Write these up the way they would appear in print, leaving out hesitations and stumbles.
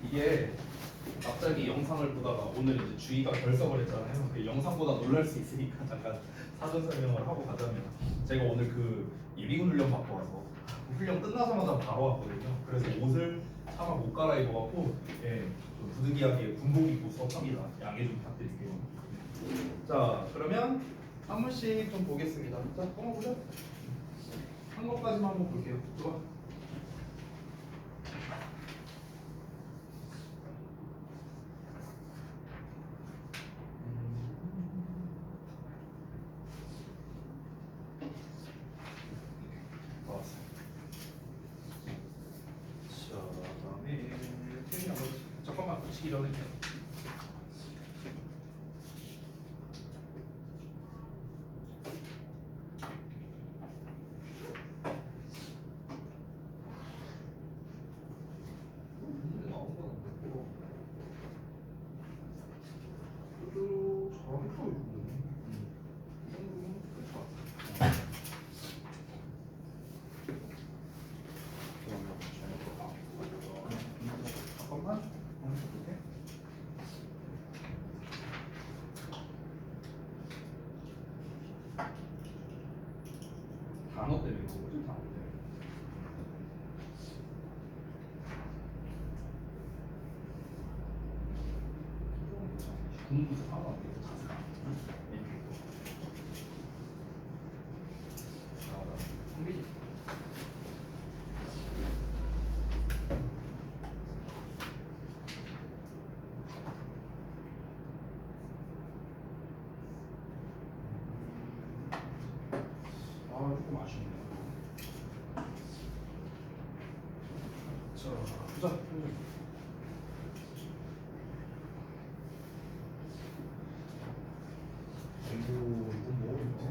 이게 갑자기 영상을 보다가 오늘 이제 주희가 결석을 했잖아요. 그 영상보다 놀랄 수 있으니까 잠깐 사전 설명을 하고 가자면, 제가 오늘 그 예비군 훈련 받고 와서 훈련 끝나자마자 바로 왔거든요. 그래서 옷을 차마 못 갈아입어갖고 좀 부득이하게 군복 입고 수업합니다. 양해 좀 부탁드릴게요. 자, 그러면 한 문씩 좀 보겠습니다. 자, 끊어보자. 한 것까지만 한번 볼게요. 좋아. 나왔어요. 자, 그다음에 태민이 한번 잠깐만 붙이기 전에 나온 건 없고 그래도 잘하니까 이 정도면 될것 같아. 잠깐만. 볼게. 단어 때문에 그거지, 단어 때문에. 공부도 하나 안 되고 자세가 안 돼. 성비지. 조금 아쉽네요. 자, 보자. 이거 뭐 이거?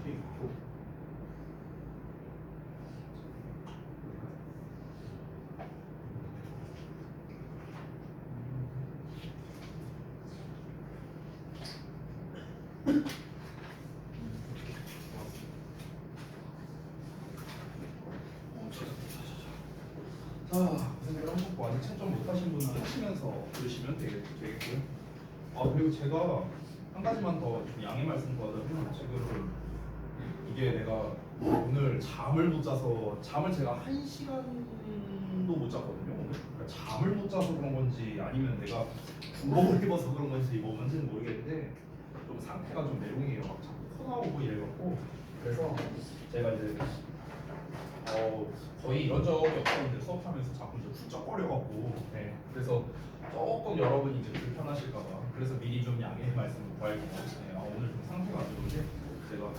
있고. 자, 선생님 한국 아직 채점 못하신 분은 하시면서 들으시면 되겠고요. 그리고 제가 한 가지만 더 좀 양해 말씀드리자면, 지금 이게 내가 오늘 잠을 못 자서, 잠을 제가 1시간도 못 잤거든요. 오늘. 그러니까 잠을 못 자서 그런 건지 아니면 내가 군복을 입어서 그런 건지 뭐 뭔지는 모르겠는데 좀 상태가 좀 내롱이에요. 막 자꾸 코 나오고 이래갖고. 그래서 제가 이제 거의 이런 적이 없었는데 수업하면서 자꾸 이제 훌쩍거려갖고, 그래서 조금 여러분이 이제 불편하실까봐 그래서 미리 좀 양해 말씀 구할게요. 오늘 좀 상태가 안 좋은데 제가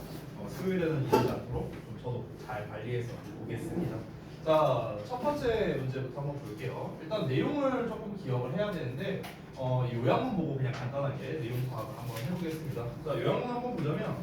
수요일에는 이러지 않도록 좀 저도 잘 관리해서 보겠습니다. 자, 첫 번째 문제부터 한번 볼게요. 일단 내용을 조금 기억을 해야 되는데 요약문 보고 그냥 간단하게 내용 파악을 한번 해보겠습니다. 자, 요약문 한번 보자면,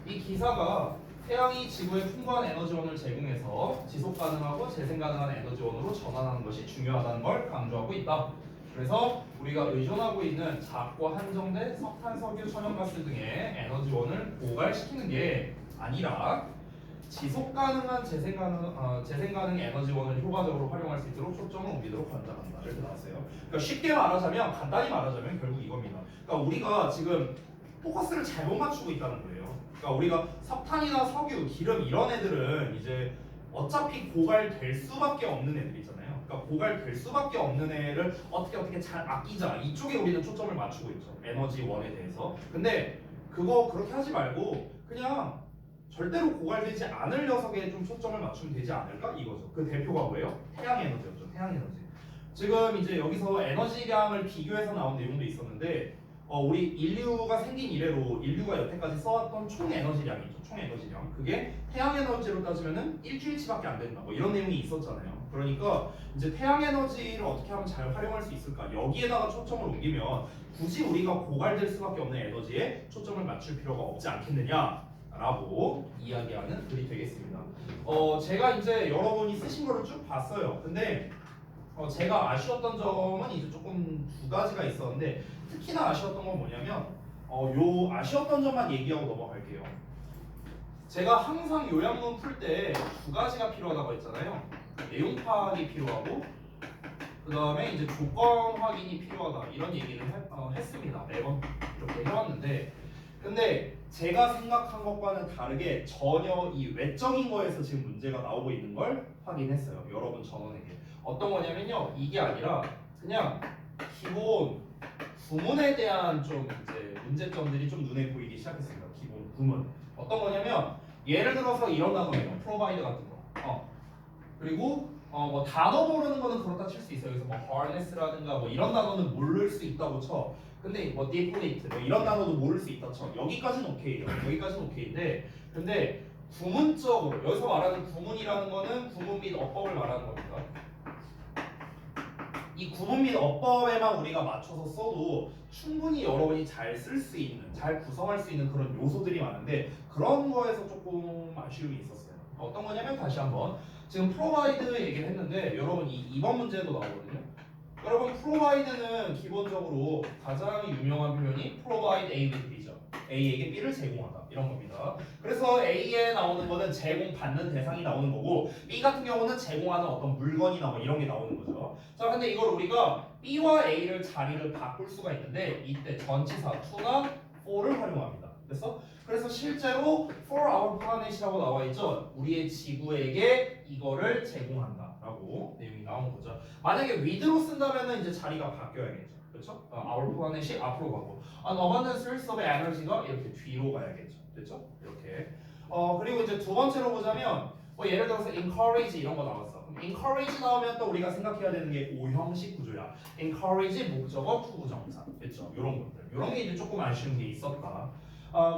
이 기사가 태양이 지구에 풍부한 에너지원을 제공해서 지속 가능하고 재생 가능한 에너지원으로 전환하는 것이 중요하다는 걸 강조하고 있다. 그래서 우리가 의존하고 있는 작고 한정된 석탄, 석유, 천연가스 등의 에너지원을 고갈시키는 게 아니라 지속 가능한 재생 가능 에너지원을 효과적으로 활용할 수 있도록 초점을 옮기도록 권장한다. 이렇게 나왔어요. 그러니까 쉽게 말하자면, 간단히 말하자면 결국 이겁니다. 그러니까 우리가 지금 포커스를 잘못 맞추고 있다는 거예요. 그러니까 우리가 석탄이나 석유, 기름 이런 애들은 이제 어차피 고갈될 수밖에 없는 애들 있잖아요. 그러니까 고갈될 수밖에 없는 애를 어떻게 잘 아끼자, 이쪽에 우리는 초점을 맞추고 있죠. 에너지원에 대해서. 근데 그거 그렇게 하지 말고 그냥 절대로 고갈되지 않을 녀석에 좀 초점을 맞추면 되지 않을까? 이거죠. 그 대표가 뭐예요? 태양 에너지였죠. 태양 에너지. 지금 이제 여기서 에너지량을 비교해서 나온 내용도 있었는데, 우리 인류가 생긴 이래로 인류가 여태까지 써왔던 총 에너지량이 있죠. 총 에너지량. 그게 태양 에너지로 따지면은 일주일치밖에 안 된다. 뭐 이런 내용이 있었잖아요. 그러니까 이제 태양 에너지를 어떻게 하면 잘 활용할 수 있을까? 여기에다가 초점을 옮기면 굳이 우리가 고갈될 수밖에 없는 에너지에 초점을 맞출 필요가 없지 않겠느냐라고 이야기하는 글이 되겠습니다. 제가 이제 여러분이 쓰신 거를 쭉 봤어요. 근데 제가 아쉬웠던 점은 이제 조금 두 가지가 있었는데, 특히나 아쉬웠던 건 뭐냐면 요 아쉬웠던 점만 얘기하고 넘어갈게요. 제가 항상 요약문 풀 때 두 가지가 필요하다고 했잖아요. 내용 파악이 필요하고 그 다음에 이제 조건 확인이 필요하다 이런 얘기를 했습니다. 매번 이렇게 해왔는데 근데 제가 생각한 것과는 다르게 전혀 이 외적인 거에서 지금 문제가 나오고 있는 걸 확인했어요. 여러분 전원에게 어떤 거냐면요, 이게 아니라 그냥 기본 구문에 대한 좀 이제 문제점들이 좀 눈에 보이기 시작했습니다. 기본 구문 어떤 거냐면 예를 들어서 이런 단어예요. 프로바이드 같은 거. 그리고 뭐 단어 모르는 거는 그렇다 칠 수 있어요. 그래서 뭐 harness라든가 뭐 이런 단어는 모를 수 있다고 쳐. 근데 뭐 deplete 뭐 이런 단어도 모를 수 있다 쳐. 여기까지는 오케이요. 여기까지는 오케이인데 근데 구문적으로 여기서 말하는 구문이라는 거는 구문 및 어법을 말하는 겁니다. 이 구문 및 어법에만 우리가 맞춰서 써도 충분히 여러분이 잘 쓸 수 있는, 잘 구성할 수 있는 그런 요소들이 많은데 그런 거에서 조금 아쉬움이 있었어요. 어떤 거냐면 다시 한번 지금 프로바이드 얘기를 했는데 여러분 이 2번 문제도 나오거든요. 여러분 프로바이드는 기본적으로 가장 유명한 표현이 provide A with B죠. A에게 B를 제공하다 이런 겁니다. 그래서 A에 나오는 거는 제공받는 대상이 나오는 거고 B 같은 경우는 제공하는 어떤 물건이나 뭐 이런 게 나오는 거죠. 자 근데 이걸 우리가 B와 A를 자리를 바꿀 수가 있는데 이때 전치사 to나 for를 활용합니다. 그래서 실제로 for our planet이라고 나와 있죠. 우리의 지구에게 이거를 제공한다라고 내용이 나온 거죠. 만약에 with로 쓴다면은 이제 자리가 바뀌어야겠죠. 그렇죠? our planet이 앞으로 가고 an abundant source of energy가 이렇게 뒤로 가야겠죠. 됐죠? 이렇게. 그리고 이제 두 번째로 보자면 뭐 예를 들어서 encourage 이런 거 나왔어. 그럼 encourage 나오면 또 우리가 생각해야 되는 게 오형식 구조야. encourage 목적어 투부정사. 됐죠? 이런 것들. 이런 게 이제 조금 아쉬운 게 있었다.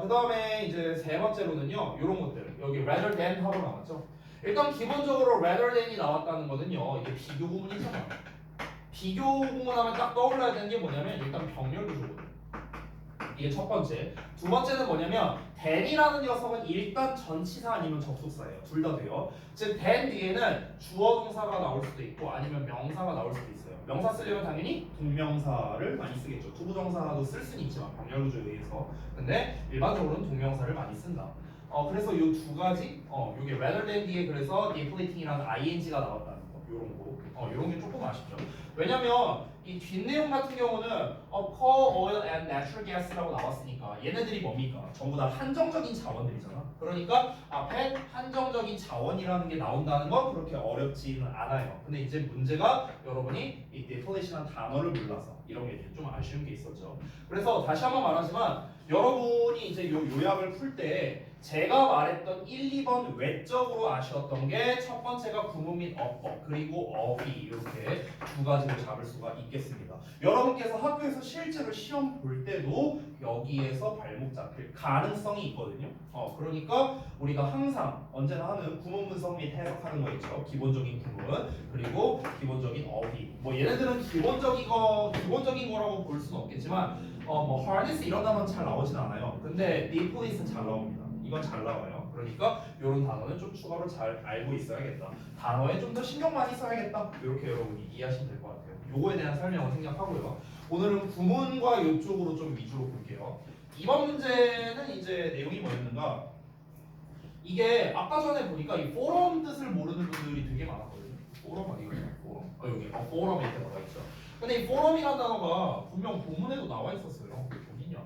그 다음에 이제 세 번째로는요, 이런 것들. 여기 rather than 하고 나왔죠. 일단 기본적으로 rather than이 나왔다는 거는요, 이게 비교 구문이잖아. 비교 구문하면 딱 떠올라야 되는 게 뭐냐면 일단 병렬 구조거든. 이게 첫 번째. 두 번째는 뭐냐면 than이라는 녀석은 일단 전치사 아니면 접속사예요. 둘 다 돼요. 즉 than 뒤에는 주어 동사가 나올 수도 있고 아니면 명사가 나올 수도 있어요. 명사 쓰려면 당연히 동명사를 많이 쓰겠죠. 투부정사도 쓸 수는 있지만 병렬 구조에 의해서. 근데 일반적으로는 동명사를 많이 쓴다. 그래서 이 두 가지, 요게 rather than 뒤에 그래서 deflating이라는 ing가 나왔다는 거, 요런 거, 요런 게 조금 아쉽죠. 왜냐면 이 뒷내용 같은 경우는 coal, oil, and natural gas라고 나왔으니까 얘네들이 뭡니까? 전부 다 한정적인 자원들이잖아. 그러니까 앞에 한정적인 자원이라는 게 나온다는 건 그렇게 어렵지는 않아요. 근데 이제 문제가 여러분이 이 deflation한 단어를 몰라서 이런 게 좀 아쉬운 게 있었죠. 그래서 다시 한번 말하지만 여러분이 이제 요약을 풀 때 제가 말했던 1, 2번 외적으로 아쉬웠던 게 첫 번째가 구문 및 어법 그리고 어휘 이렇게 두 가지로 잡을 수가 있겠습니다. 여러분께서 학교에서 실제로 시험 볼 때도 여기에서 발목 잡힐 가능성이 있거든요. 그러니까 우리가 항상 언제나 하는 구문 분석 및 해석하는 거 있죠. 기본적인 구문 그리고 기본적인 어휘. 뭐 얘네들은 기본적인 거라고 볼 수는 없겠지만 뭐 harness 이런 단어는 잘 나오진 않아요. 근데 replace는 잘 나옵니다. 이건 잘 나와요. 그러니까 이런 단어는 좀 추가로 잘 알고 있어야겠다. 단어에 좀 더 신경 많이 써야겠다. 이렇게 여러분이 이해하시면 될 것 같아요. 요거에 대한 설명을 생략하고요. 오늘은 구문과 이쪽으로 좀 위주로 볼게요. 이번 문제는 이제 내용이 뭐였는가? 이게 아까 전에 보니까 이 포럼 뜻을 모르는 분들이 되게 많았거든요. 포럼 어디가요? 포럼. 여기 포럼 이렇게 나와 있죠. 근데 이 포럼이라는 단어가 분명 본문에도 나와 있었어요. 어디냐?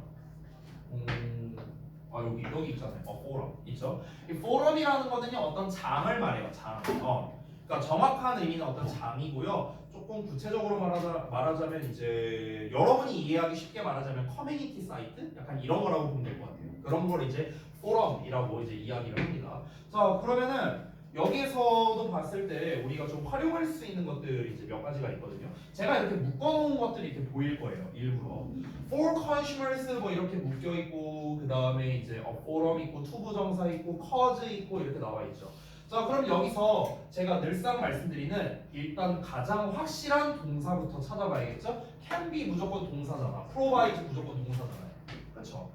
여기 있잖아요. 포럼 있죠. 이 포럼이라는 거는요 어떤 장을 말해요. 장. 그러니까 정확한 의미는 어떤 장이고요. 조금 구체적으로 말하자면 이제 여러분이 이해하기 쉽게 말하자면 커뮤니티 사이트 약간 이런 거라고 보면 될 것 같아요. 그런 걸 이제 포럼이라고 이제 이야기를 합니다. 자 그러면은 여기에서도 봤을 때 우리가 좀 활용할 수 있는 것들이 이제 몇 가지가 있거든요. 제가 이렇게 묶어놓은 것들이 이렇게 보일 거예요. 일부러. for consumers 뭐 이렇게 묶여 있고 그 다음에 이제 forum 있고 투부정사 있고 cause 있고 이렇게 나와 있죠. 자 그럼 여기서 제가 늘상 말씀드리는 일단 가장 확실한 동사부터 찾아봐야겠죠. can be 무조건 동사잖아. provide 무조건 동사잖아요. 그렇죠?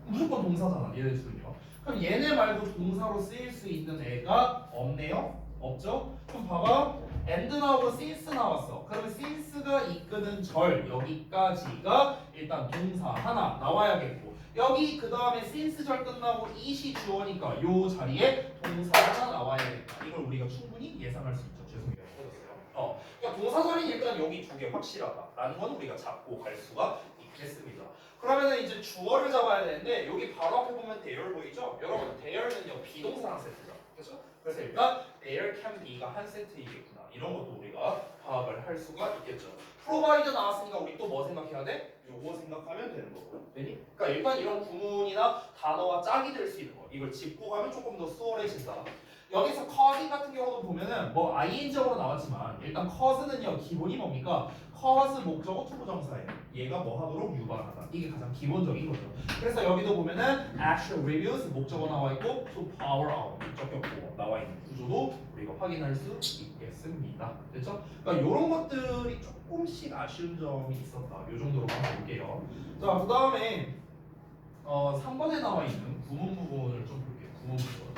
무조건 동사잖아. 얘네 둘은요. 그럼 얘네 말고 동사로 쓰일 수 있는 애가 없네요? 없죠? 그럼 봐봐. and 나오고 since 나왔어. 그러면 since가 이끄는 절 여기까지가 일단 동사 하나 나와야겠고 여기 그 다음에 since 절 끝나고 it이 주어니까 요 자리에 동사 하나 나와야겠다. 이걸 우리가 충분히 예상할 수 있죠. 죄송해요. 그러니까 동사절인 일단 여기 두 개 확실하다라는 건 우리가 잡고 갈 수가 있겠습니다. 그러면은 이제 주어를 잡아야 되는데 여기 바로 앞에 보면 there 보이죠? 여러분 there는요 비동사랑 세트죠. 그렇죠? 그래서 일단 there can be가 한 세트이겠구나. 이런 것도 우리가 파악을 할 수가 있겠죠. provide 나왔으니까 우리 또 뭐 생각해야 돼? 요거 생각하면 되는 거고. 되니? 그러니까 일단 이런 구문이나 단어와 짝이 될 수 있는 거. 이걸 짚고 가면 조금 더 수월해진다. 여기서 causing 같은 경우도 보면은 뭐 ing적으로 나왔지만 일단 cause는요 기본이 뭡니까? cause 목적어 투부정사예요. 얘가 뭐 하도록 유발하다. 이게 가장 기본적인 거죠. 그래서 여기도 보면은 actual reviews 목적어 나와 있고 to power out 목적격보 나와 있는 구조도 우리가 확인할 수 있겠습니다. 됐죠? 그러니까 이런 것들이 조금씩 아쉬운 점이 있었다. 이 정도로만 볼게요. 자, 그 다음에 3번에 나와 있는 구문 부분을 좀 볼게요. 구문 부분.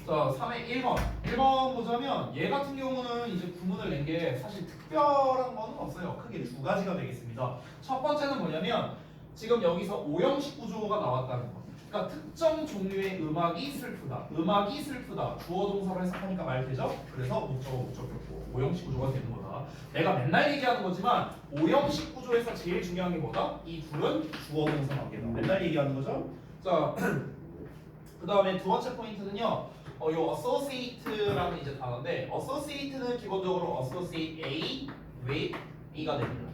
자, 3의 1번. 1번 보자면 얘 같은 경우는 이제 구문을 낸 게 사실 특별한 거는 없어요. 크게 두 가지가 되겠습니다. 첫 번째는 뭐냐면 지금 여기서 오형식 구조가 나왔다는 거. 그러니까 특정 종류의 음악이 슬프다. 음악이 슬프다. 주어 동사로 해석하니까 말 되죠? 그래서 목적어 목적격보 오형식 구조가 되는 거다. 내가 맨날 얘기하는 거지만 오형식 구조에서 제일 중요한 게 뭐다? 이 둘은 주어 동사 관계다. 맨날 얘기하는 거죠? 자, 그 다음에 두 번째 포인트는요. 요 associate라는 이제 단어인데 associate는 기본적으로 associate A with B가 됩니다.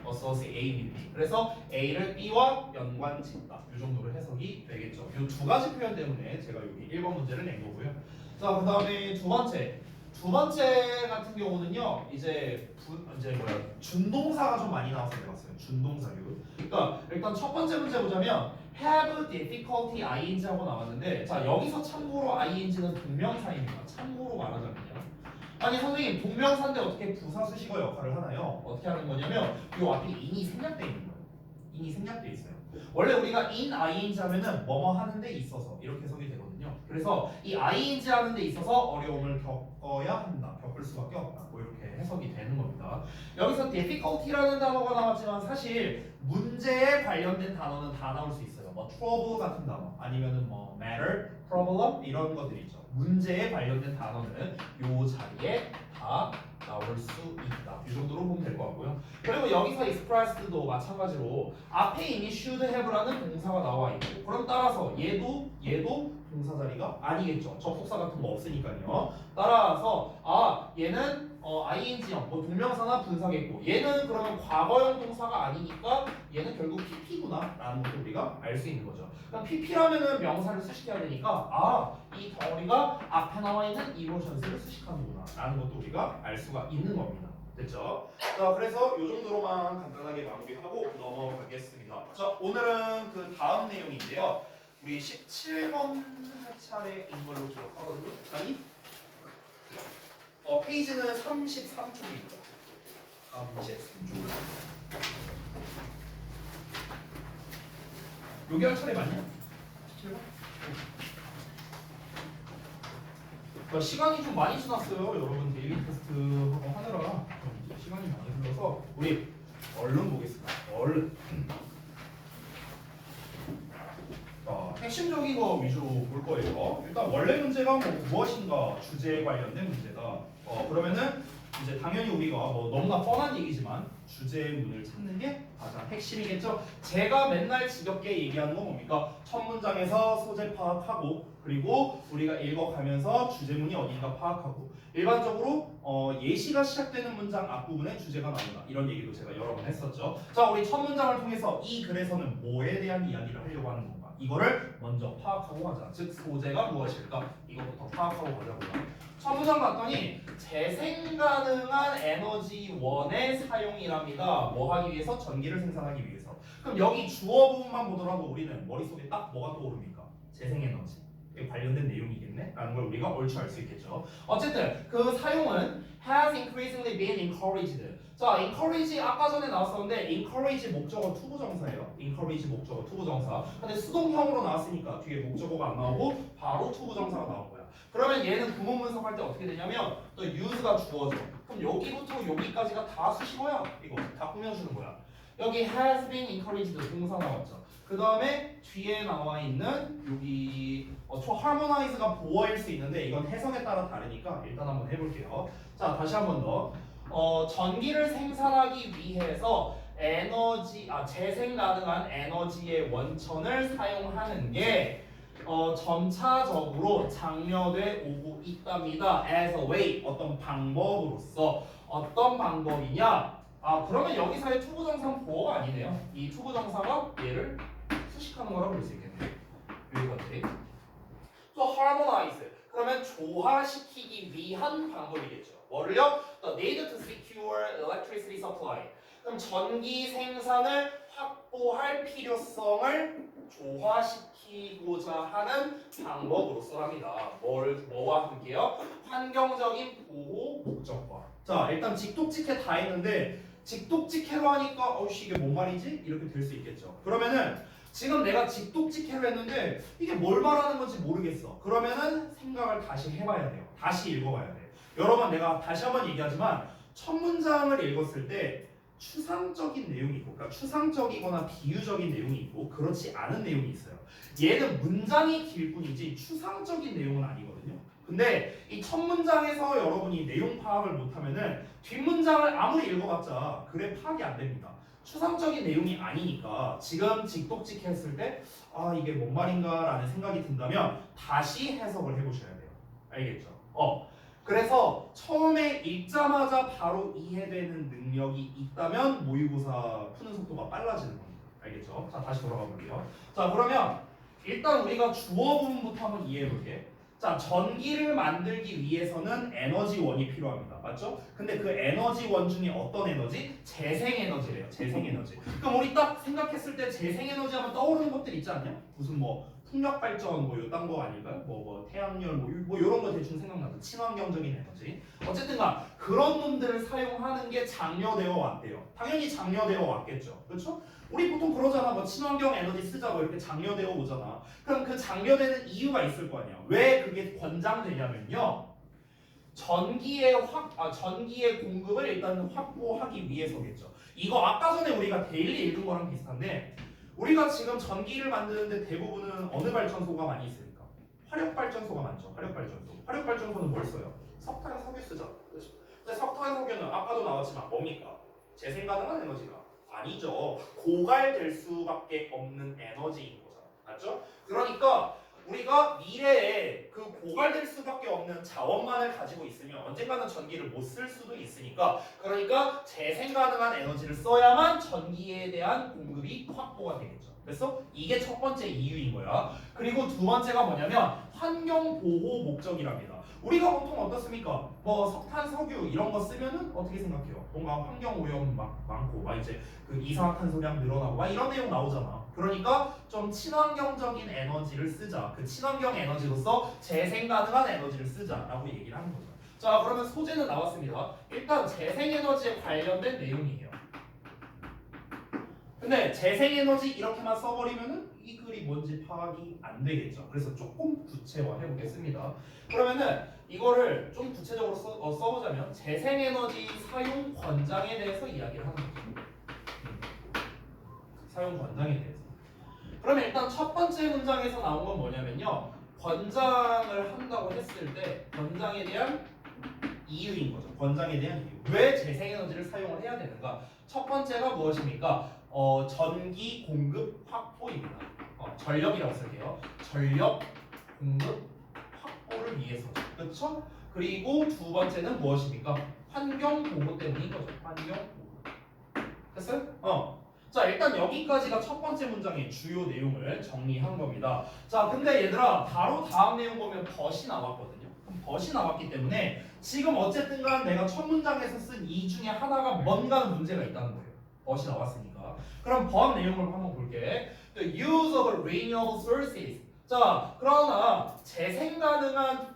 associate A with B. 그래서 A를 B와 연관짓다. 이 정도로 해석이 되겠죠. 이 두 가지 표현 때문에 제가 여기 1번 문제를 낸 거고요. 자, 그 다음에 두 번째 같은 경우는요. 이제 준동사가 좀 많이 나와서 내봤어요. 준동사류. 그러니까 일단 첫 번째 문제 보자면 have difficulty ing하고 나왔는데 자 여기서 참고로 ing는 동명사입니다. 참고로 말하자면요. 아니 선생님 동명사인데 어떻게 부사수식어 역할을 하나요? 어떻게 하는 거냐면 요 앞에 in이 생략돼 있는 거예요. in이 생략돼 있어요. 원래 우리가 in ing 하면은 뭐뭐 하는 데 있어서 이렇게 해석이 되거든요. 그래서 이 ing 하는 데 있어서 어려움을 겪어야 한다. 겪을 수밖에 없다. 뭐 이렇게 해석이 되는 겁니다. 여기서 difficulty라는 단어가 나왔지만 사실 문제에 관련된 단어는 다 나올 수 있어요. 뭐 trouble 같은 단어 아니면은 뭐 matter, problem 이런 것들 있죠. 문제에 관련된 단어는 요 자리에 다 나올 수 있다. 이 정도로 보면 될 것 같고요. 그리고 여기서 expressed도 마찬가지로 앞에 이미 should have라는 동사가 나와 있고 그럼 따라서 얘도 동사 자리가 아니겠죠. 접속사 같은 거 없으니까요. 따라서 얘는 ing형 뭐 동명사나 분사겠고 얘는 그러면 과거형 동사가 아니니까 얘는 결국 pp구나 라는 것도 우리가 알 수 있는 거죠. 그럼 pp라면은 명사를 수식해야 되니까 이 덩어리가 앞에 나와 있는 이모션스를 수식하는구나 라는 것도 우리가 알 수가 있는 겁니다. 됐죠? 자, 그래서 이 정도로만 간단하게 마무리하고 넘어가겠습니다. 자, 오늘은 그 다음 내용인데요. 우리 17번 할 차례인 걸로 기억하거든요. 아니? 페이지는 33쪽입니다. 33쪽. 여기 할 차례 맞냐? 17번? 시간이 좀 많이 지났어요. 여러분 데일리 테스트 하느라 좀 시간이 많이 흘러서 우리 얼른 보겠습니다. 얼른. 핵심적인 거 위주로 볼 거예요. 일단 원래 문제가 무엇인가 주제에 관련된 문제다. 그러면은 이제 당연히 우리가 뭐 너무나 뻔한 얘기지만 주제의 문을 찾는 게 가장 핵심이겠죠. 제가 맨날 지겹게 얘기하는 건 뭡니까? 첫 문장에서 소재 파악하고 그리고 우리가 읽어가면서 주제문이 어딘가 파악하고 일반적으로 예시가 시작되는 문장 앞부분에 주제가 나온다. 이런 얘기도 제가 여러 번 했었죠. 자, 우리 첫 문장을 통해서 이 글에서는 뭐에 대한 이야기를 하려고 하는 건가? 이거를 먼저 파악하고 가자. 즉 소재가 무엇일까? 이것부터 파악하고 가자고요. 첫 문장 봤더니 재생 가능한 에너지원의 사용이랍니다. 뭐 하기 위해서? 전기를 생산하기 위해서. 그럼 여기 주어 부분만 보더라도 우리는 머릿속에 딱 뭐가 떠오릅니까? 재생에너지. 관련된 내용이겠네? 라는 걸 우리가 얼추 알 수 있겠죠. 어쨌든 그 사용은 has increasingly been encouraged. 자, encourage 아까 전에 나왔었는데 encourage 목적어 투부정사예요. encourage 목적어 투부정사. 근데 수동형으로 나왔으니까 뒤에 목적어가 안 나오고 바로 투부정사가 나온 거야. 그러면 얘는 구문 분석할 때 어떻게 되냐면 또 use가 주어져. 그럼 여기부터 여기까지가 다 수식어야. 이거 다 꾸며주는 거야. 여기 has been encouraged 동사 나왔죠. 그 다음에 뒤에 나와 있는 여기 to harmonize가 보어일 수 있는데 이건 해석에 따라 다르니까 일단 한번 해볼게요. 자, 다시 한번 더. 전기를 생산하기 위해서 재생 가능한 에너지의 원천을 사용하는 게 점차적으로 장려돼 오고 있답니다. as a way, 어떤 방법으로서. 어떤 방법이냐? 그러면 여기서의 투부정사는 보어가 아니네요. 이 투부정사가 얘를 수식하는 거라고 볼 수 있겠네요. 여기까지. 또 harmonize. 그러면 조화시키기 위한 방법이겠죠. 뭐를요? The need to secure electricity supply. 그럼 전기 생산을 확보할 필요성을 조화시키고자 하는 방법으로서 합니다. 뭐와 함께요? 환경적인 보호 목적과. 자, 일단 직독직해 다 했는데 직독직해로 하니까 이게 뭔 말이지? 이렇게 될 수 있겠죠. 그러면은 지금 내가 직독직해로 했는데 이게 뭘 말하는 건지 모르겠어. 그러면은 생각을 다시 해봐야 돼요. 다시 읽어봐야 돼. 여러분, 내가 다시 한번 얘기하지만 첫 문장을 읽었을 때 추상적인 내용이 있고, 그러니까 추상적이거나 비유적인 내용이 있고 그렇지 않은 내용이 있어요. 얘는 문장이 길 뿐이지 추상적인 내용은 아니거든요. 근데 이 첫 문장에서 여러분이 내용 파악을 못하면은 뒷문장을 아무리 읽어봤자 글에 파악이 안 됩니다. 추상적인 내용이 아니니까 지금 직독직해 했을 때 이게 뭔 말인가 라는 생각이 든다면 다시 해석을 해보셔야 돼요. 알겠죠? 그래서 처음에 읽자마자 바로 이해되는 능력이 있다면 모의고사 푸는 속도가 빨라지는 겁니다. 알겠죠? 자, 다시 돌아가 볼게요. 자, 그러면 일단 우리가 주어 부분부터 한번 이해해 볼게. 자, 전기를 만들기 위해서는 에너지원이 필요합니다. 맞죠? 근데 그 에너지원 중에 어떤 에너지? 재생에너지래요. 재생에너지. 그럼 우리 딱 생각했을 때 재생에너지 하면 떠오르는 것들 있지 않냐? 무슨 풍력발전 요딴 거 아닐까요? 태양열 요런 거 대충 생각나죠. 친환경적인 에너지. 어쨌든가 그런 놈들을 사용하는 게 장려되어 왔대요. 당연히 장려되어 왔겠죠. 그렇죠? 우리 보통 그러잖아. 친환경 에너지 쓰자 이렇게 장려되어 오잖아. 그럼 그 장려되는 이유가 있을 거 아니야. 왜 그게 권장되냐면요. 전기의 공급을 일단 확보하기 위해서겠죠. 이거 아까 전에 우리가 데일리 읽은 거랑 비슷한데 우리가 지금 전기를 만드는데 대부분은 어느 발전소가 많이 있습니까? 화력발전소가 많죠. 화력발전소는 뭘 써요? 석탄, 석유 쓰죠. 그렇죠? 근데 석탄, 석유는 아까도 나왔지만 뭡니까? 재생 가능한 에너지가 아니죠. 고갈될 수밖에 없는 에너지인 거잖아. 맞죠? 그러니까 우리가 미래에 그 고갈될 수밖에 없는 자원만을 가지고 있으면 언젠가는 전기를 못 쓸 수도 있으니까 그러니까 재생 가능한 에너지를 써야만 전기에 대한 공급이 확보가 되겠죠. 그래서 이게 첫 번째 이유인 거야. 그리고 두 번째가 뭐냐면 환경 보호 목적이랍니다. 우리가 보통 어떻습니까? 석탄, 석유 이런 거 쓰면은 어떻게 생각해요? 뭔가 환경 오염 많고 이제 그 이산화탄소량 늘어나고 이런 내용 나오잖아. 그러니까 좀 친환경적인 에너지를 쓰자. 그 친환경 에너지로서 재생 가능한 에너지를 쓰자라고 얘기를 하는 거죠. 자, 그러면 소재는 나왔습니다. 일단 재생에너지에 관련된 내용이에요. 근데 재생에너지 이렇게만 써버리면은 이 글이 뭔지 파악이 안 되겠죠. 그래서 조금 구체화해 보겠습니다. 그러면은 이거를 좀 구체적으로 써보자면 재생에너지 사용 권장에 대해서 이야기를 하는 거죠. 사용 권장에 대해서. 그러면 일단 첫 번째 문장에서 나온 건 뭐냐면요. 권장을 한다고 했을 때 권장에 대한 이유인 거죠. 권장에 대한 이유. 왜 재생에너지를 사용을 해야 되는가? 첫 번째가 무엇입니까? 전기 공급 확보입니다. 전력이라고 쓸게요. 전력 공급 확보를 위해서. 그렇죠? 그리고 두 번째는 무엇입니까? 환경 보호 때문인 거죠. 환경 보호. 됐어요? 자, 일단 여기까지가 첫 번째 문장의 주요 내용을 정리한 겁니다. 자, 근데 얘들아 바로 다음 내용 보면 벗이 나왔거든요. 벗이 나왔기 때문에 지금 어쨌든 간 내가 첫 문장에서 쓴 이 중에 하나가 뭔가는 문제가 있다는 거예요. 벗이 나왔으니까. 그럼 벗 내용을 한번 볼게. The use of renewable sources. 자, 그러나 재생 가능한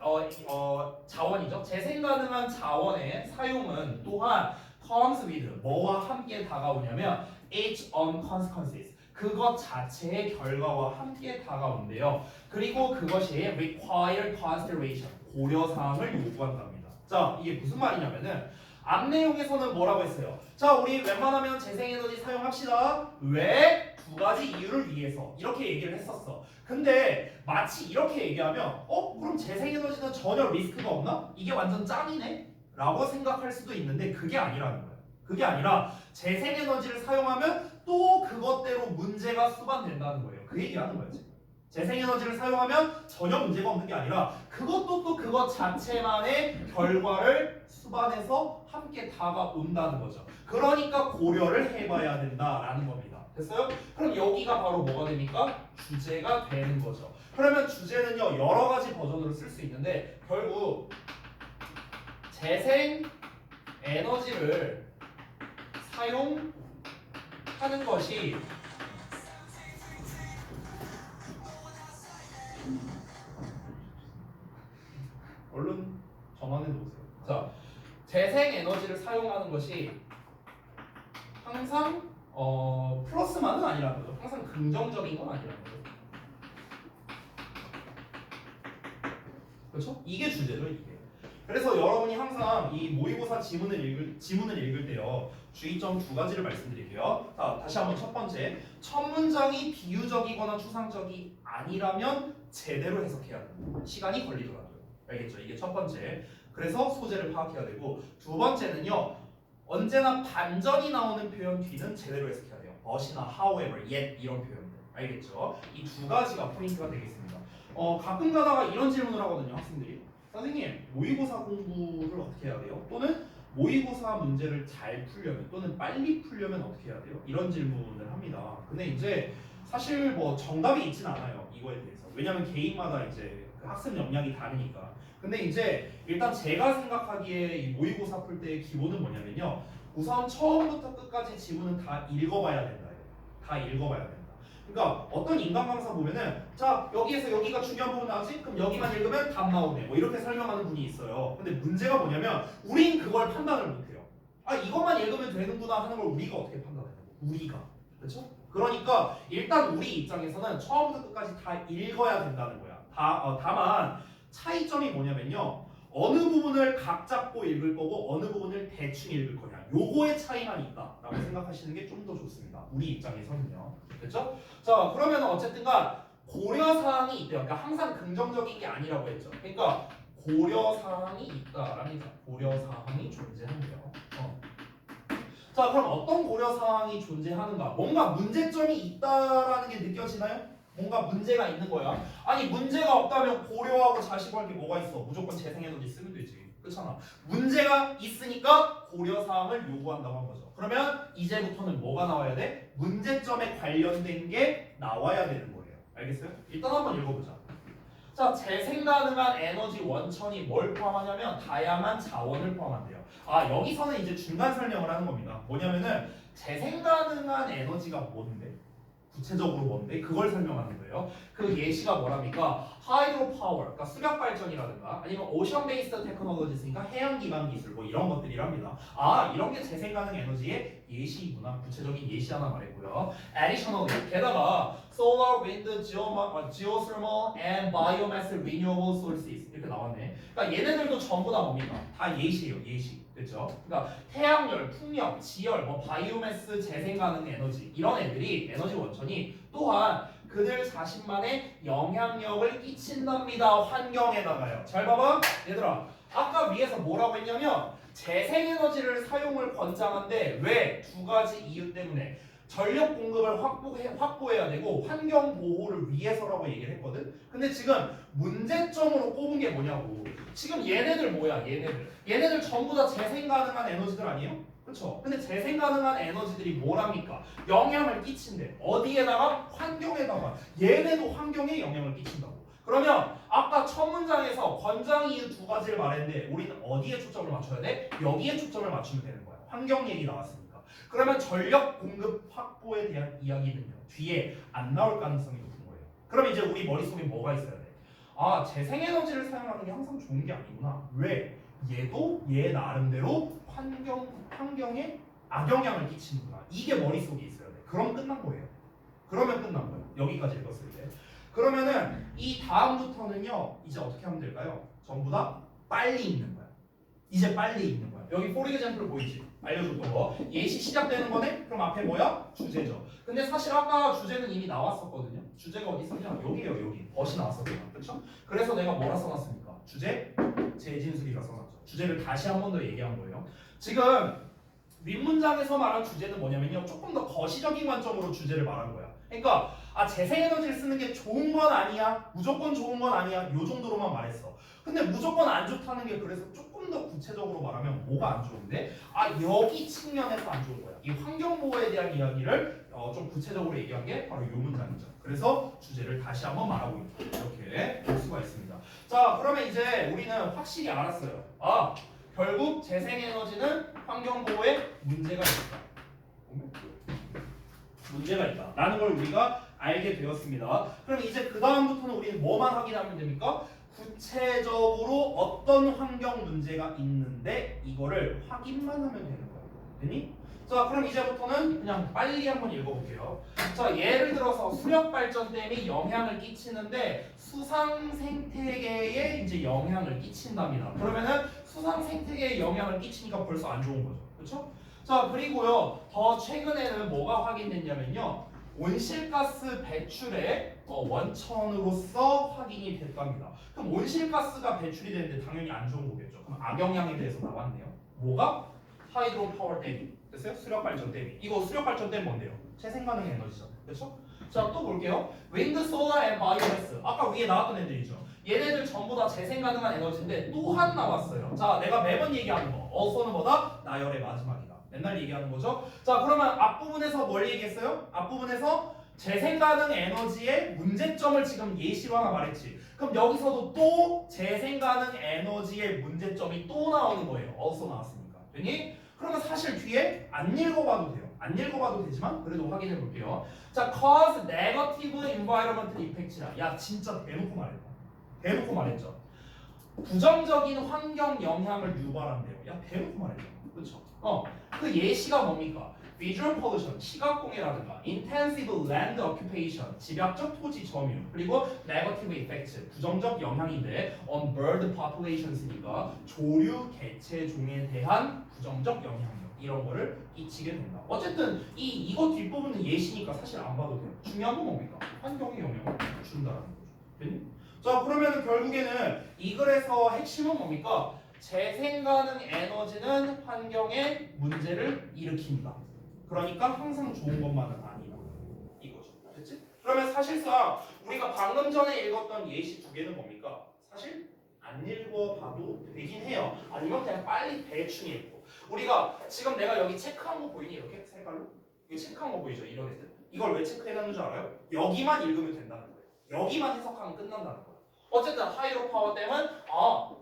자원이죠. 재생 가능한 자원의 사용은 또한 comes with 뭐와 함께 다가오냐면 its own consequences. 그것 자체의 결과와 함께 다가온대요. 그리고 그것이 require consideration. 고려사항을 요구한답니다. 자, 이게 무슨 말이냐면은 앞 내용에서는 뭐라고 했어요? 자, 우리 웬만하면 재생에너지 사용합시다. 왜? 두 가지 이유를 위해서 이렇게 얘기를 했었어. 근데 마치 이렇게 얘기하면 그럼 재생에너지는 전혀 리스크가 없나? 이게 완전 짱이네? 라고 생각할 수도 있는데 그게 아니라는 거야. 그게 아니라 재생에너지를 사용하면 또 그것대로 문제가 수반된다는 거예요. 그 얘기하는 거지. 재생에너지를 사용하면 전혀 문제가 없는 게 아니라 그것도 또 그것 자체만의 결과를 수반해서 함께 다가온다는 거죠. 그러니까 고려를 해봐야 된다라는 겁니다. 됐어요? 그럼 여기가 바로 뭐가 됩니까? 주제가 되는 거죠. 그러면 주제는요 여러 가지 버전으로 쓸 수 있는데 결국 재생 에너지를 사용하는 것이 얼른 전환해 놓으세요. 자, 재생 에너지를 사용하는 것이 항상 플러스만은 아니라는 거죠. 항상 긍정적인 건 아니라는 거죠. 그렇죠? 이게 주제죠, 이게. 그래서 여러분이 항상 이 모의고사 지문을 읽을 때요. 주의점 두 가지를 말씀드릴게요. 자, 다시 한번 첫 번째. 첫 문장이 비유적이거나 추상적이 아니라면 제대로 해석해야 돼요. 시간이 걸리더라고요. 알겠죠? 이게 첫 번째. 그래서 소재를 파악해야 되고 두 번째는요. 언제나 반전이 나오는 표현 뒤는 제대로 해석해야 돼요. but이나 however, yet 이런 표현들. 알겠죠? 이 두 가지가 포인트가 되겠습니다. 가끔 가다가 이런 질문을 하거든요. 학생들이. 선생님, 모의고사 공부를 어떻게 해야 돼요? 또는 모의고사 문제를 잘 풀려면 또는 빨리 풀려면 어떻게 해야 돼요? 이런 질문을 합니다. 근데 이제 사실 뭐 정답이 있진 않아요. 이거에 대해서. 왜냐면 개인마다 이제 그 학습 역량이 다르니까. 근데 이제 일단 제가 생각하기에 이 모의고사 풀 때의 기본은 뭐냐면요. 우선 처음부터 끝까지 지문은 다 읽어봐야 된다. 다 읽어봐야 된다. 그러니까 어떤 인간 강사 보면은 자 여기에서 여기가 중요한 부분 나오지? 그럼 여기만 읽으면 답 나오네. 뭐 이렇게 설명하는 분이 있어요. 근데 문제가 뭐냐면 우린 그걸 판단을 못해요. 아 이것만 읽으면 되는구나 하는 걸 우리가 어떻게 판단해요? 우리가. 그렇죠? 그러니까 일단 우리 입장에서는 처음부터 끝까지 다 읽어야 된다는 거야. 다만 차이점이 뭐냐면요. 어느 부분을 각 잡고 읽을 거고 어느 부분을 대충 읽을 거냐. 요거의 차이만 있다라고 생각하시는 게 좀 더 좋습니다. 우리 입장에서는요. 됐죠? 자, 그러면 어쨌든간 고려사항이 있대요. 그러니까 항상 긍정적인 게 아니라고 했죠. 그러니까 고려사항이 있다랍니다. 고려사항이 존재한대요. 자, 그럼 어떤 고려사항이 존재하는가? 뭔가 문제점이 있다라는 게 느껴지나요? 뭔가 문제가 있는 거야. 아니 문제가 없다면 고려하고 자시고할 게 뭐가 있어? 무조건 재생에너지 쓰면 되지. 그렇잖아. 문제가 있으니까 고려사항을 요구한다고 한 거죠. 그러면 이제부터는 뭐가 나와야 돼? 문제점에 관련된 게 나와야 되는 거예요. 알겠어요? 일단 한번 읽어보자. 자, 재생 가능한 에너지 원천이 뭘 포함하냐면 다양한 자원을 포함한대요. 아, 여기서는 이제 중간 설명을 하는 겁니다. 뭐냐면은 재생 가능한 에너지가 뭔데? 구체적으로 뭔데? 그걸 설명하는 거예요. 그 예시가 뭐랍니까? 하이드로 파워, 그러니까 수력 발전이라든가 아니면 오션 베이스드 테크놀로지스니까 해양 기반 기술 뭐 이런 것들이랍니다. 아, 이런 게 재생 가능 에너지의 예시구나. 구체적인 예시 하나 말했고요. Additionally, 게다가 solar, wind, geothermal, and biomass renewable sources 이렇게 나왔네. 그러니까 얘네들도 전부 다 뭡니까? 다 예시예요, 예시. 그렇죠? 그러니까 태양열, 풍력, 지열, 뭐 바이오매스 재생 가능 에너지 이런 애들이 에너지 원천이 또한 그들 자신만의 영향력을 끼친답니다. 환경에다가요. 잘 봐봐, 얘들아. 아까 위에서 뭐라고 했냐면 재생에너지를 사용을 권장한데 왜? 두 가지 이유 때문에 전력 공급을 확보해야 되고 환경 보호를 위해서라고 얘기를 했거든. 근데 지금 문제점으로 꼽은 게 뭐냐고. 지금 얘네들 뭐야? 얘네들 전부 다 재생 가능한 에너지들 아니에요? 그렇죠? 근데 재생 가능한 에너지들이 뭐랍니까? 영향을 끼친대. 어디에다가? 환경에다가. 얘네도 환경에 영향을 끼친다고. 그러면 아까 첫 문장에서 권장 이유 두 가지를 말했는데 우리는 어디에 초점을 맞춰야 돼? 여기에 초점을 맞추면 되는 거야. 환경 얘기 나왔으니까. 그러면 전력 공급 확보에 대한 이야기는요. 뒤에 안 나올 가능성이 높은 거예요. 그럼 이제 우리 머릿속에 뭐가 있어야 돼? 아, 재생에너지를 사용하는 게 항상 좋은 게 아니구나. 왜? 얘도 얘 나름대로 환경에 악영향을 끼치는구나. 이게 머릿속에 있어야 돼. 그럼 끝난 거예요. 그러면 끝난 거예요. 여기까지 읽었을 때. 그러면은 이 다음부터는요. 이제 어떻게 하면 될까요? 전부 다 빨리 읽는 거야. 이제 빨리 읽는 거야. 여기 for example 보이지? 알려줬던 거. 예시 시작되는 거네? 그럼 앞에 뭐야? 주제죠. 근데 사실 아까 주제는 이미 나왔었거든요. 주제가 어디 있었냐? 여기에요, 여기. 벗이 나왔었잖아. 그렇죠? 그래서 내가 뭐라 써놨습니까? 주제 재진술이라 써놨죠. 주제를 다시 한 번 더 얘기한 거예요. 지금 윗문장에서 말한 주제는 뭐냐면요. 조금 더 거시적인 관점으로 주제를 말한 거야. 그러니까 재생에너지를 쓰는 게 좋은 건 아니야. 무조건 좋은 건 아니야. 요 정도로만 말했어. 근데 무조건 안 좋다는 게 그래서 조금 더 구체적으로 말하면 뭐가 안 좋은데? 여기 측면에서 안 좋은 거야. 이 환경보호에 대한 이야기를 좀 구체적으로 얘기한 게 바로 요 문장이죠. 그래서 주제를 다시 한번 말하고 있다. 이렇게 볼 수가 있습니다. 자, 그러면 이제 우리는 확실히 알았어요. 결국 재생에너지는 환경보호에 문제가 있다. 문제가 있다. 라는 걸 우리가 알게 되었습니다. 그럼 이제 그 다음부터는 우리는 뭐만 확인하면 됩니까? 구체적으로 어떤 환경 문제가 있는데 이거를 확인만 하면 되는 거예요. 되니? 자, 그럼 이제부터는 그냥 빨리 한번 읽어볼게요. 자, 예를 들어서 수력 발전댐이 영향을 끼치는데 수상 생태계에 이제 영향을 끼친답니다. 그러면은 수상 생태계에 영향을 끼치니까 벌써 안 좋은 거죠. 그렇죠? 자, 그리고요. 더 최근에는 뭐가 확인됐냐면요. 온실가스 배출의 원천으로서 확인이 됐답니다. 그럼 온실가스가 배출이 되는데 당연히 안 좋은 거겠죠. 그럼 악영향에 대해서 나왔네요. 뭐가? 하이드로 파워 댐이. 됐어요? 수력 발전 댐이. 이거 수력 발전 댐 뭔데요? 재생 가능 에너지죠. 그렇죠? 자, 또 볼게요. 윈드, 솔라 앤 바이오매스. 아까 위에 나왔던 애들이죠. 얘네들 전부 다 재생 가능한 에너지인데 또 한 나왔어요. 자, 내가 매번 얘기하는 거. 어서는 뭐다? 나열의 마지막이다. 맨날 얘기하는 거죠. 자, 그러면 앞부분에서 뭘 얘기했어요? 앞부분에서 재생 가능 에너지의 문제점을 지금 예시로 하나 말했지. 그럼 여기서도 또 재생 가능 에너지의 문제점이 또 나오는 거예요. 어디서 나왔습니까? 되니? 그러면 사실 뒤에 안 읽어봐도 돼요. 안 읽어봐도 되지만 그래도 확인해 볼게요. 자, cause negative environmental impact라. 야, 진짜 대놓고 말했다. 대놓고 말했죠. 부정적인 환경 영향을 유발한대요. 야, 대놓고 말했죠. 그렇죠? 그 예시가 뭡니까? Visual pollution, 시각공해라든가 intensive land occupation, 집약적 토지 점유, 그리고 negative effects, 부정적 영향인데 on bird populations니까 조류 개체종에 대한 부정적 영향력 이런 거를 끼치게 된다. 어쨌든 이거 뒷부분은 예시니까 사실 안 봐도 돼요. 중요한 건 뭡니까? 환경에 영향을 준다는 거죠. 됐니? 자, 그러면 결국에는 이 글에서 핵심은 뭡니까? 재생 가능 에너지는 환경에 문제를 일으킨다. 그러니까 항상 좋은 것만은 아니다. 이거죠. 됐지? 그러면 사실상 우리가 방금 전에 읽었던 예시 두 개는 뭡니까? 사실 안 읽어봐도 되긴 해요. 아니면 그냥 빨리 대충 읽고. 우리가 지금 내가 여기 체크한 거 보이니? 이렇게 색깔로? 이거 체크한 거 보이죠? 이런 애들. 이걸 왜 체크해놨는 줄 알아요? 여기만 읽으면 된다는 거예요. 여기만 해석하면 끝난다는 거예요. 어쨌든 하이로 파워 댐은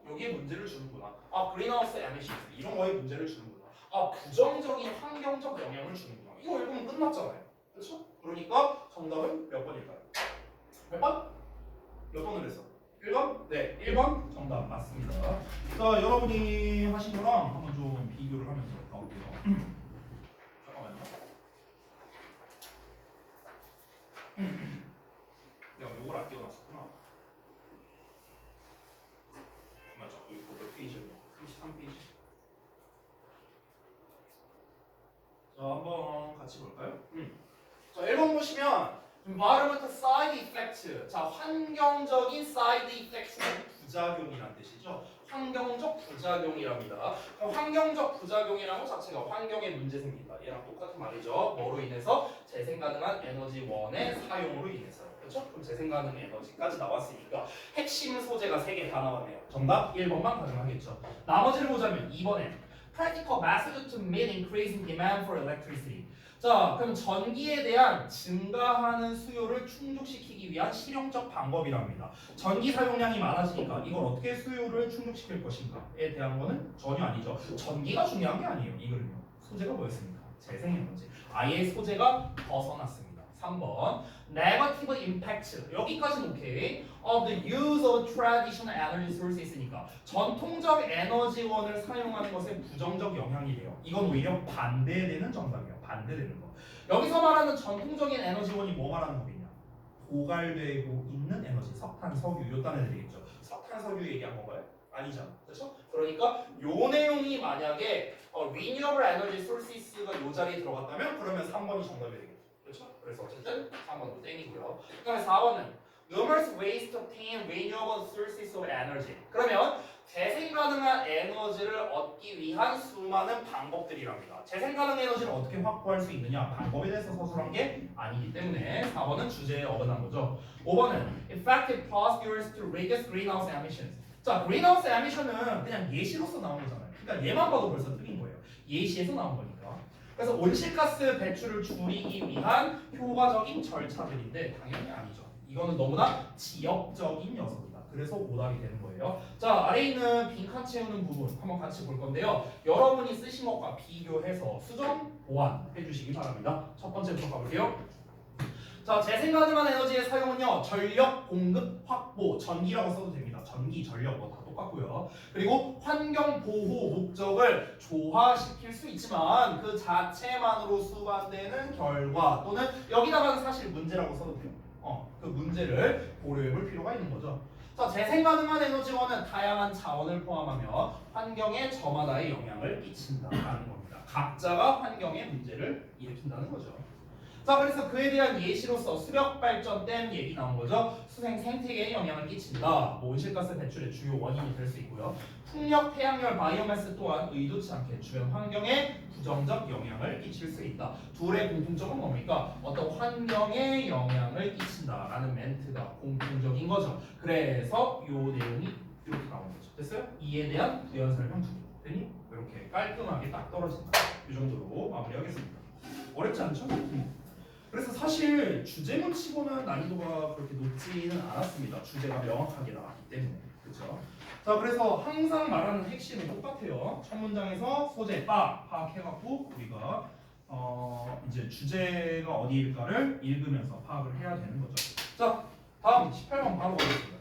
여기에 문제를 주는구나. 그린하우스 에미션 이런 거에 문제를 주는구나. 부정적인 환경적 영향을 주는구나. 이거 읽으면 끝났잖아요. 그렇죠? 그러니까 정답은 몇 번일까요? 몇 번? 몇 번을 했어? 1번? 네, 1번 정답 맞습니다. 자, 여러분이 하신 거랑 한번 좀 비교를 하면서 가볼게요. 잠깐만요. 내가 요걸 안 띄워놨었구나. 맞아, 여기 몇 페이지였냐? 33페이지. 자, 한번 같이 볼까요? 자, 1번 보시면 environmental side effect. 자, 환경적인 side effect는 부작용이란 뜻이죠. 환경적 부작용이랍니다. 그럼 환경적 부작용이라는 것 자체가 환경에 문제 생긴다. 얘랑 똑같은 말이죠. 뭐로 인해서? 재생 가능한 에너지원의 사용으로 인해서. 그렇죠? 그럼 재생 가능 에너지까지 나왔으니까 핵심 소재가 3개 다 나왔네요. 정답 1번만 가능하겠죠. 나머지를 보자면 2번에 practical method to meet increasing demand for electricity. 자, 그럼 전기에 대한 증가하는 수요를 충족시키기 위한 실용적 방법이랍니다. 전기 사용량이 많아지니까 이걸 어떻게 수요를 충족시킬 것인가에 대한 거는 전혀 아니죠. 전기가 중요한 게 아니에요. 이거는요. 소재가 뭐였습니까? 재생에너지. 아예 소재가 벗어났습니다. 3번 negative impact. 여기까지는 오케이. of the use of traditional energy sources니까 전통적 에너지원을 사용하는 것에 부정적 영향이 돼요. 이건 오히려 반대되는 정답이에요. 반대되는 거. 여기서 말하는 전통적인 에너지원이 뭐 말하는 거겠냐? 고갈되고 있는 에너지, 석탄, 석유, 요 딴 애들이겠죠. 석탄, 석유 얘기한 건가요? 아니잖아. 그렇죠? 그러니까 요 내용이 만약에 renewable energy sources가 요 자리에 들어갔다면 그러면 3번이 정답이 되겠죠. 그렇죠? 그래서 어쨌든 3번도 땡이고요. 그다음에 4번은 numerous ways to obtain renewable sources of energy. 그러면 재생 가능한 에너지를 얻기 위한 수많은 방법들이랍니다. 재생 가능 에너지를 어떻게 확보할 수 있느냐? 방법에 대해서 서술한 게 아니기 때문에 4번은 주제에 어긋난 거죠. 5번은 effective procedures to reduce greenhouse emissions. 자, greenhouse emission은 그냥 예시로서 나온 거잖아요. 그러니까 얘만 봐도 벌써 틀린 거예요. 예시에서 나온 거니까. 그래서 온실가스 배출을 줄이기 위한 효과적인 절차들인데 당연히 아니죠. 이거는 너무나 지역적인 녀석이다. 그래서 오답이 되는 거예요. 자, 아래에 있는 빈칸 채우는 부분 한번 같이 볼 건데요. 여러분이 쓰신 것과 비교해서 수정 보완해 주시기 바랍니다. 첫 번째부터 가볼게요. 자, 재생 가능한 에너지의 사용은요, 전력 공급 확보, 전기라고 써도 됩니다. 전기, 전력 뭐 다 똑같고요. 그리고 환경 보호 목적을 조화시킬 수 있지만 그 자체만으로 수반되는 결과 또는 여기다가는 사실 문제라고 써도 돼요. 그 문제를 고려해 볼 필요가 있는 거죠. 자, 재생 가능한 에너지원은 다양한 자원을 포함하며 환경에 저마다의 영향을 끼친다라는 겁니다. 각자가 환경에 문제를 일으킨다는 거죠. 자, 그래서 그에 대한 예시로서 수력 발전 댐 얘기 나온 거죠. 수생 생태계에 영향을 끼친다. 뭐 온실가스 배출의 주요 원인이 될 수 있고요. 풍력, 태양열, 바이오매스 또한 의도치 않게 주변 환경에 부정적 영향을 끼칠 수 있다. 둘의 공통점은 뭡니까? 어떤 환경에 영향을 끼친다라는 멘트가 공통적인 거죠. 그래서 이 내용이 이렇게 나오는 거죠. 됐어요? 이에 대한 부연 설명 두 개. 됐니? 이렇게 깔끔하게 딱 떨어진다. 이 정도로 마무리하겠습니다. 어렵지 않죠? 그래서 사실 주제문 치고는 난이도가 그렇게 높지는 않았습니다. 주제가 명확하게 나왔기 때문에. 그렇죠? 자, 그래서 항상 말하는 핵심은 똑같아요. 첫 문장에서 소재 파악해갖고 우리가 이제 주제가 어디일까를 읽으면서 파악을 해야 되는 거죠. 자, 다음 18번 바로 가겠습니다.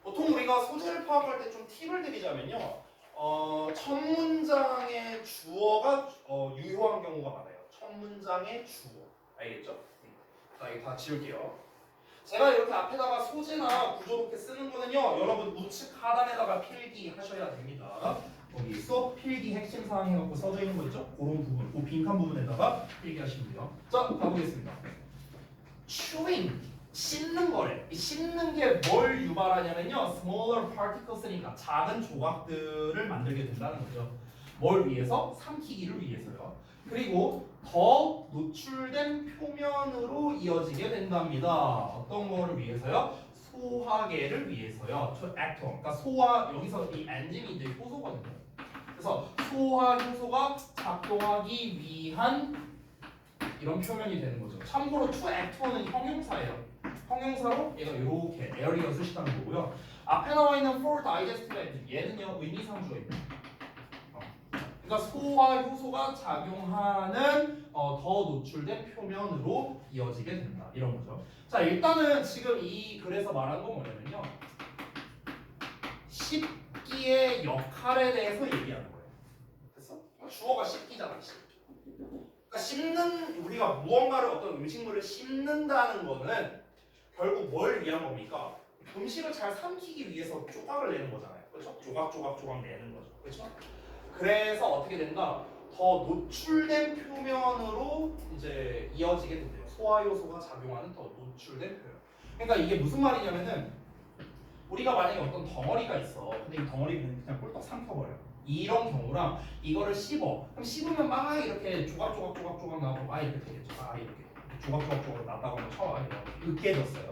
보통 우리가 소재를 파악할 때 좀 팁을 드리자면요. 첫 문장의 주어가 유효한 경우가 많아요. 첫 문장의 주어. 알겠죠? 자, 이거 다 지울게요. 제가 이렇게 앞에다가 소재나 구조 이렇게 쓰는 거는요, 여러분 우측 하단에다가 필기하셔야 됩니다. 거기 수업 필기 핵심 사항 해갖고 써져 있는 거 있죠? 그런 부분, 그 빈칸 부분에다가 필기하시면 돼요. 자, 가보겠습니다. chewing, 씹는 거래. 이 씹는 게 뭘 유발하냐면요, smaller particles니까 작은 조각들을 만들게 된다는 거죠. 뭘 위해서? 삼키기를 위해서요. 그리고 더 노출된 표면으로 이어지게 된답니다. 어떤 거를 위해서요? 소화계를 위해서요. 액톤. 그러니까 소화, 여기서 이 엔짐이 이제 효소거든요. 그래서 소화 효소가 작동하기 위한 이런 표면이 되는 거죠. 참고로 to act는 형용사예요. 형용사로 얘가 이렇게 에어리어 쓰시다는 거고요. 앞에 나와 있는 for digestive enzyme 얘는요 의미상주어입니다. 그러니까 소화 효소가 작용하는 더 노출된 표면으로 이어지게 된다. 이런 거죠. 자, 일단은 지금 이 글에서 말하는 건 뭐냐면요. 씹기의 역할에 대해서 얘기하는 거예요. 됐어? 주어가 씹기잖아. 씹기. 그러니까 씹는, 우리가 무언가를 어떤 음식물을 씹는다는 거는 결국 뭘 위한 겁니까? 음식을 잘 삼키기 위해서 조각을 내는 거잖아요. 그렇죠? 조각 내는 거죠. 그렇죠? 그래서 어떻게 된다? 더 노출된 표면으로 이제 이어지게 된대요. 소화 요소가 작용하는 더 노출된 표현. 그러니까 이게 무슨 말이냐면은 우리가 만약에 어떤 덩어리가 있어. 근데 이 덩어리는 그냥 꿀떡 삼켜버려. 이런 경우랑 이거를 씹어. 그럼 씹으면 막 이렇게 조각 나고 막 이렇게 되겠죠. 막 이렇게 조각 났다고 하면 쳐와. 으깨졌어요.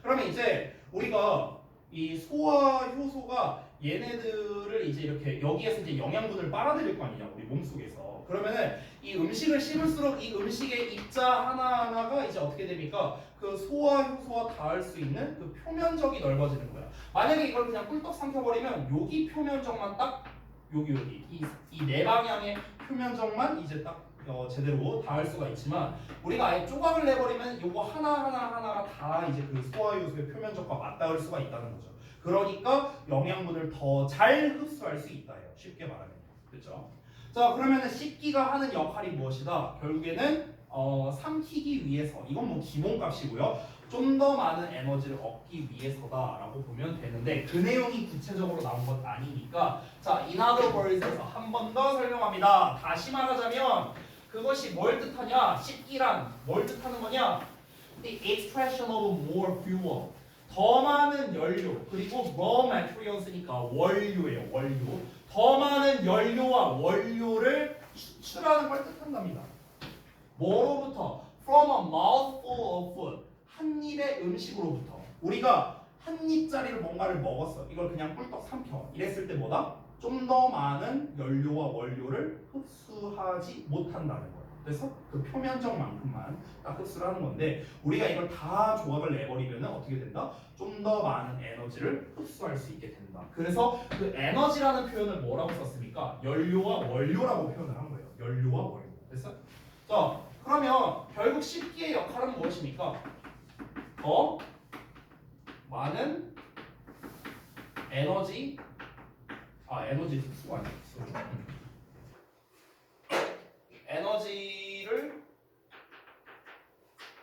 그러면 이제 우리가 이 소화 효소가 얘네들을 이제 이렇게 여기에서 이제 영양분을 빨아들일 거 아니냐 우리 몸속에서. 그러면은 이 음식을 씹을수록 이 음식의 입자 하나하나가 이제 어떻게 됩니까? 그 소화 효소와 닿을 수 있는 그 표면적이 넓어지는 거야. 만약에 이걸 그냥 꿀떡 삼켜버리면 여기 표면적만 딱 여기 이 네 방향의 표면적만 이제 딱 제대로 닿을 수가 있지만 우리가 아예 조각을 내버리면 요거 하나가 다 이제 그 소화 요소의 표면적과 맞닿을 수가 있다는 거죠. 그러니까 영양분을 더 잘 흡수할 수 있다예요. 쉽게 말하면. 그렇죠? 자, 그러면은 씹기가 하는 역할이 무엇이다? 결국에는 삼키기 위해서 이건 뭐 기본값이고요. 좀 더 많은 에너지를 얻기 위해서다라고 보면 되는데 그 내용이 구체적으로 나온 건 아니니까 자, in other words에서 한 번 더 설명합니다. 다시 말하자면 그것이 뭘 뜻하냐? 식기란 뭘 뜻하는 거냐? The expression of more fuel. 더 많은 연료 그리고 raw materials니까 원료예요. 원료. 더 많은 연료와 원료를 추출하는 걸 뜻한답니다. 뭐로부터? From a mouthful of food. 한 입의 음식으로부터. 우리가 한 입짜리를 뭔가를 먹었어. 이걸 그냥 꿀떡 삼켜. 이랬을 때 뭐다? 좀 더 많은 연료와 원료를 흡수하지 못한다는 거예요. 그래서 그 표면적만큼만 딱 흡수를 하는 건데 우리가 이걸 다 조합을 내버리면 어떻게 된다? 좀 더 많은 에너지를 흡수할 수 있게 된다. 그래서 그 에너지라는 표현을 뭐라고 썼습니까? 연료와 원료라고 표현을 한 거예요. 연료와 원료. 됐어? 자, 그러면 결국 식기의 역할은 무엇입니까? 더 많은 에너지 에너지 흡수가 아니야. 에너지를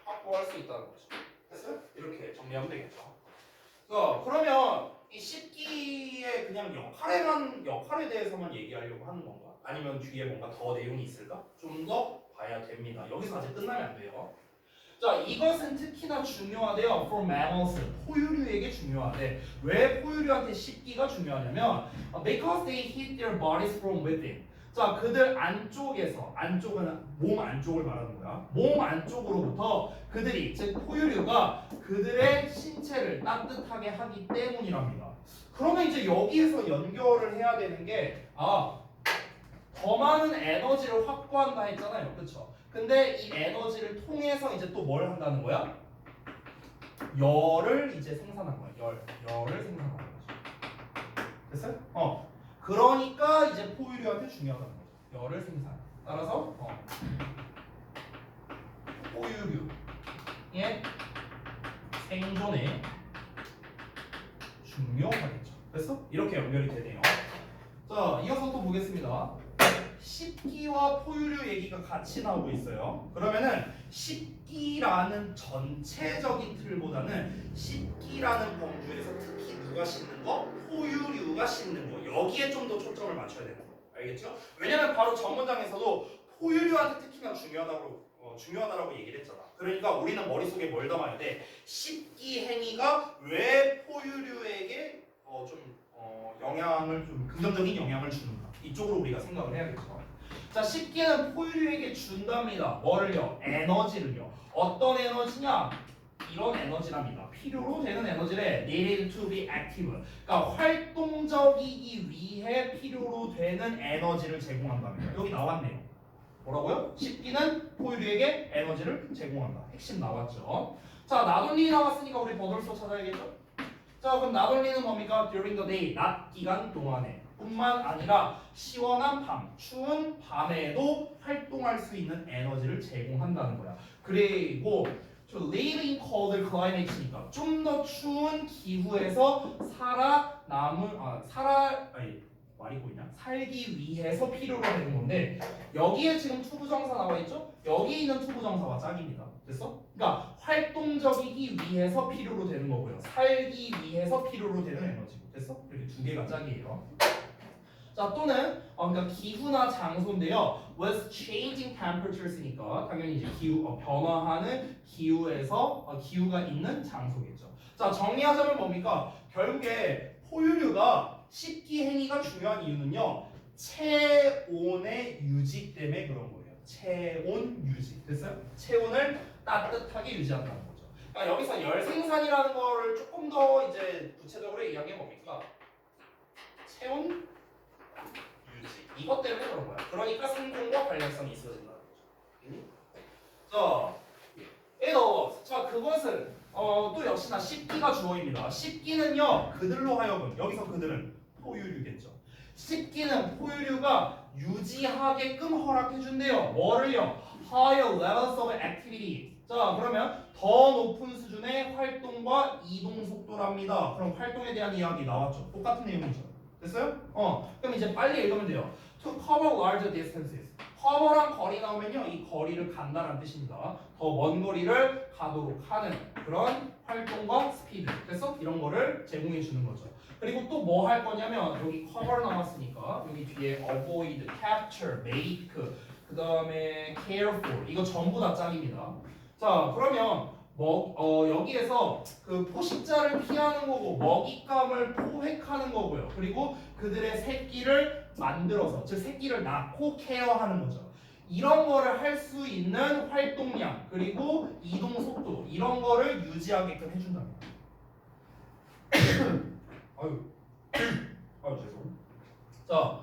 확보할 수 있다는 거죠. 됐어요? 이렇게 정리하면 되겠죠. 그러면 이 식기의 그냥 역할에 대해서만 얘기하려고 하는 건가? 아니면 뒤에 뭔가 더 내용이 있을까? 좀 더 봐야 됩니다. 여기서 아직 끝나면 안 돼요. 자, 이것은 특히나 중요하대요. For mammals, 포유류에게 중요하대. 왜 포유류한테 식기가 중요하냐면 because they heat their bodies from within. 자, 그들 안쪽에서, 안쪽은 몸 안쪽을 말하는 거야. 몸 안쪽으로부터 그들이, 즉 포유류가 그들의 신체를 따뜻하게 하기 때문이랍니다. 그러면 이제 여기에서 연결을 해야 되는 게 더 많은 에너지를 확보한다 했잖아요. 그렇죠? 근데 이 에너지를 통해서 이제 또 뭘 한다는 거야? 열을 이제 생산한 거야. 열을 생산하는 거죠. 됐어요? 그러니까 이제 포유류한테 중요하다는 거죠. 열을 생산. 따라서 포유류의 생존에 중요하겠죠. 됐어? 이렇게 연결이 되네요. 자, 이어서 또 보겠습니다. 식기와 포유류 얘기가 같이 나오고 있어요. 그러면은 식기라는 전체적인 틀보다는 식기라는 범주에서 특히 누가 씻는 거? 포유류가 씻는 거. 여기에 좀 더 초점을 맞춰야 되는 거. 알겠죠? 왜냐면 바로 전 문장에서도 포유류한테 특히나 중요하다라고 얘기를 했잖아. 그러니까 우리는 머릿속에 뭘 담아야 돼? 식기 행위가 왜 포유류에게 영향을 좀 긍정적인 영향을 주는가? 이쪽으로 우리가 생각을 해야겠죠. 자, 식기는 포유류에게 준답니다. 뭐를요? 에너지를요. 어떤 에너지냐? 이런 에너지랍니다. 필요로 되는 에너지를 needed to be active. 그러니까 활동적이기 위해 필요로 되는 에너지를 제공한답니다. 여기 나왔네요. 뭐라고요? 식기는 포유류에게 에너지를 제공한다. 핵심 나왔죠. 자, 나돌리 나왔으니까 우리 버돌소 찾아야겠죠? 자, 그럼 나돌리는 뭡니까? During the day, 낮 기간 동안에 뿐만 아니라 시원한 밤, 추운 밤에도 활동할 수 있는 에너지를 제공한다는 거야. 그리고 to live in cold climates니까 좀 더 추운 기후에서 살기 위해서 필요로 되는 건데 여기에 지금 투부정사 나와 있죠? 여기 있는 투부정사와 짝입니다. 됐어? 그러니까 활동적이기 위해서 필요로 되는 거고요. 살기 위해서 필요로 되는 에너지고. 됐어? 이렇게 두 개가 짝이에요. 자, 또는 그러니까 기후나 장소인데요. with changing temperatures니까 당연히 이제 변화하는 기후에서 기후가 있는 장소겠죠. 자, 정리하자면 뭡니까? 결국에 포유류가 식기 행위가 중요한 이유는요. 체온의 유지 때문에 그런 거예요. 체온 유지. 됐어요? 체온을 따뜻하게 유지한다는 거죠. 그러니까 여기서 열 생산이라는 거를 조금 더 이제 구체적으로 얘기한 게 뭡니까? 체온 유지. 이것 때문에 그런 거야. 그러니까 생존과 관련성이 있어진다는 거죠. 자, 그것은 또 역시나 식기가 주어입니다. 식기는요, 그들로 하여금, 여기서 그들은 포유류겠죠. 식기는 포유류가 유지하게끔 허락해준대요. 뭐를요? Higher levels of activity. 자, 그러면 더 높은 수준의 활동과 이동 속도랍니다. 그럼 활동에 대한 이야기 나왔죠. 똑같은 내용이죠. 됐어요? 그럼 이제 빨리 읽으면 돼요. To cover larger distances. 커버랑 거리 나오면요, 이 거리를 간다는 뜻입니다. 더 먼 거리를 가도록 하는 그런 활동과 스피드. 그래서 이런 거를 제공해 주는 거죠. 그리고 또 뭐 할 거냐면 여기 커버 나왔으니까 여기 뒤에 avoid, capture, make, 그 다음에 careful 이거 전부 다 짝입니다. 자 그러면 여기에서 그 포식자를 피하는 거고 먹잇감을 포획하는 거고요. 그리고 그들의 새끼를 만들어서 즉 새끼를 낳고 케어하는 거죠. 이런 거를 할 수 있는 활동량 그리고 이동 속도 이런 거를 유지하게끔 해준답니다. 아유 죄송. 자